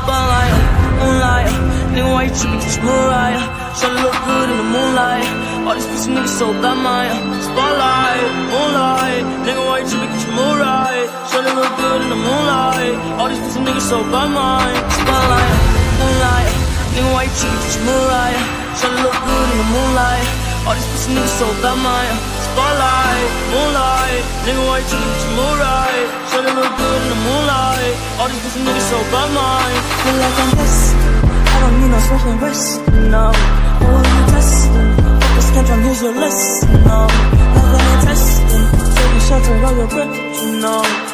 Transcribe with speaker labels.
Speaker 1: Spotlight, moonlight. Nigga, why you tripping? Get your Mariah. Tryna look good in the moonlight. All these pussy niggas so bad, my spotlight, moonlight. Nigga, why you tripping? Get your Mariah. Tryna look good in the moonlight. All these pussy niggas so bad, my spotlight, moonlight. Nigga, why you tripping? Get your Mariah. Tryna look good in the moonlight. All these pussy niggas so bad, my spotlight, moonlight. Nigga, why you tripping? Get your Mariah. Tryna look good in the moonlight. All these pussy niggas so bad, my
Speaker 2: feel like I'm blessed. I don't need no special rest, no. Who are you testing? Focus, can't here's your lesson, no. Nothing testing. Take a shelter of your breath, you know.